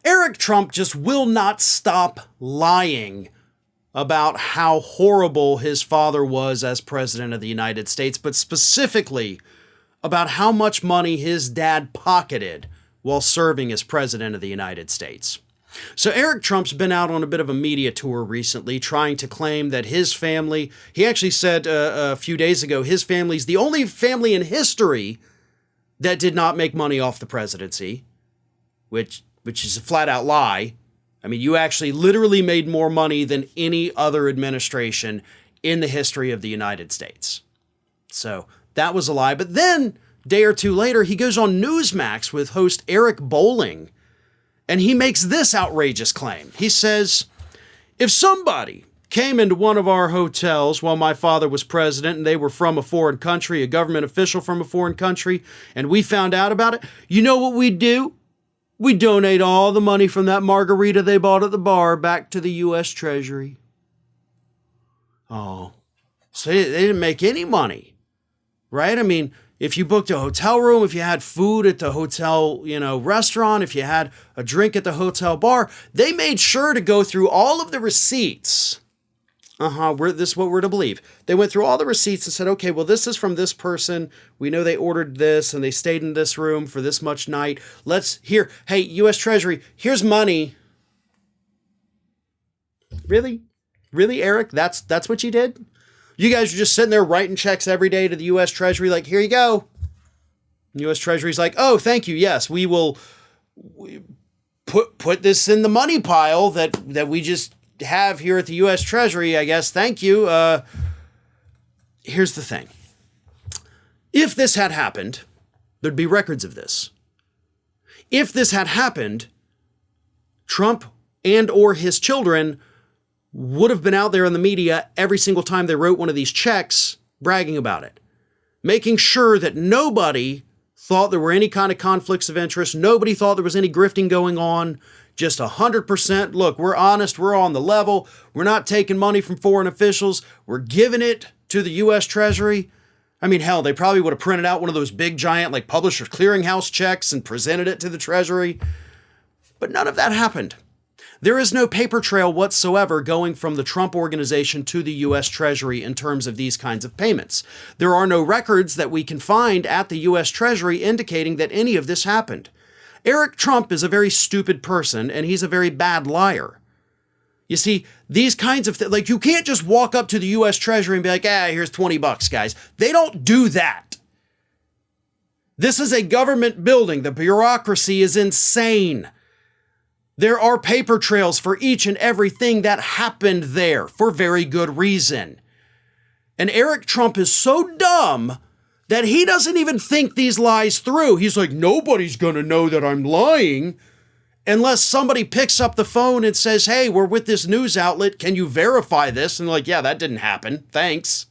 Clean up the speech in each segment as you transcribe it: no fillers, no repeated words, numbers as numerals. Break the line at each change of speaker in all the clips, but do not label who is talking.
Eric Trump just will not stop lying about how horrible his father was as president of the United States, but specifically about how much money his dad pocketed while serving as president of the United States. So Eric Trump's been out on a bit of a media tour recently trying to claim that his family, he actually said a few days ago, his family's the only family in history that did not make money off the presidency, which is a flat out lie. I mean, you actually literally made more money than any other administration in the history of the United States. So that was a lie. But then, a day or two later, he goes on Newsmax with host Eric Bolling, and he makes this outrageous claim. He says, if somebody came into one of our hotels while my father was president and they were from a foreign country, a government official from a foreign country, and we found out about it, you know what we'd do? We donate all the money from that margarita they bought at the bar back to the U.S. Treasury. Oh, so they didn't make any money, right? I mean, if you booked a hotel room, if you had food at the hotel, restaurant, if you had a drink at the hotel bar, they made sure to go through all of the receipts. This is what we're to believe. They went through all the receipts and said, okay, well, this is from this person. We know they ordered this and they stayed in this room for this much night. Hey, U.S. Treasury, here's money. Really? Really, Eric? That's what you did? You guys are just sitting there writing checks every day to the U.S. Treasury like, here you go. And U.S. Treasury's like, oh, thank you. Yes, we will put this in the money pile that we just have here at the U.S. Treasury, I guess. Thank you. Here's the thing. If this had happened, there'd be records of this. If this had happened, Trump and or his children would have been out there in the media every single time they wrote one of these checks, bragging about it, making sure that nobody thought there were any kind of conflicts of interest. Nobody thought there was any grifting going on. Just 100%. Look, we're honest. We're on the level. We're not taking money from foreign officials. We're giving it to the U.S. Treasury. I mean, hell, they probably would have printed out one of those big giant like Publishers Clearinghouse checks and presented it to the Treasury. But none of that happened. There is no paper trail whatsoever going from the Trump organization to the U.S. Treasury in terms of these kinds of payments. There are no records that we can find at the U.S. Treasury indicating that any of this happened. Eric Trump is a very stupid person, and he's a very bad liar. You see, these kinds of things, like you can't just walk up to the U.S. Treasury and be like, here's $20, guys. They don't do that. This is a government building. The bureaucracy is insane. There are paper trails for each and everything that happened there for very good reason. And Eric Trump is so dumb that he doesn't even think these lies through. He's like, nobody's going to know that I'm lying unless somebody picks up the phone and says, hey, we're with this news outlet. Can you verify this? And they're like, yeah, that didn't happen. Thanks.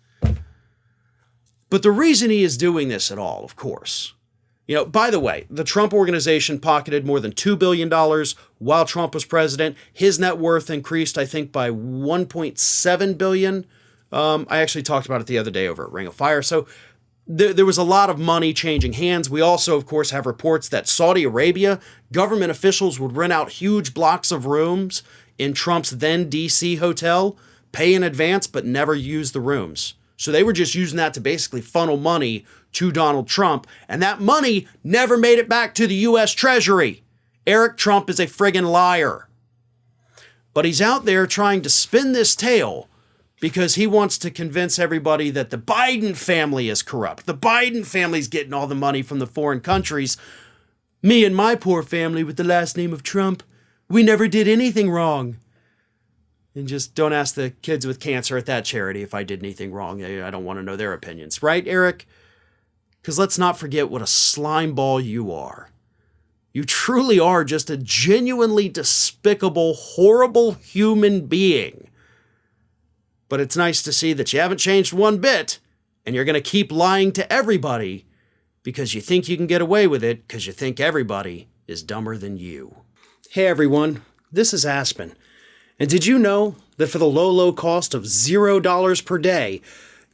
But the reason he is doing this at all, of course, by the way, the Trump organization pocketed more than $2 billion while Trump was president. His net worth increased, I think, by $1.7 billion. I actually talked about it the other day over at Ring of Fire. So there was a lot of money changing hands. We also, of course, have reports that Saudi Arabia, government officials would rent out huge blocks of rooms in Trump's then D.C. hotel, pay in advance, but never use the rooms. So they were just using that to basically funnel money to Donald Trump, and that money never made it back to the U.S. Treasury. Eric Trump is a friggin' liar. But he's out there trying to spin this tale because he wants to convince everybody that the Biden family is corrupt. The Biden family's getting all the money from the foreign countries. Me and my poor family with the last name of Trump, we never did anything wrong. And just don't ask the kids with cancer at that charity if I did anything wrong. I don't want to know their opinions. Right, Eric? Because let's not forget what a slime ball you are. You truly are just a genuinely despicable, horrible human being. But it's nice to see that you haven't changed one bit, and you're going to keep lying to everybody because you think you can get away with it because you think everybody is dumber than you. Hey everyone, this is Aspen. And did you know that for the low cost of $0 per day,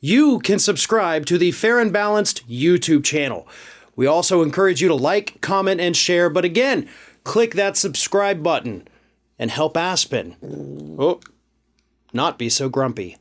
you can subscribe to the Fair and Balanced YouTube channel? We also encourage you to like, comment, and share. But again, click that subscribe button and help Aspen not be so grumpy.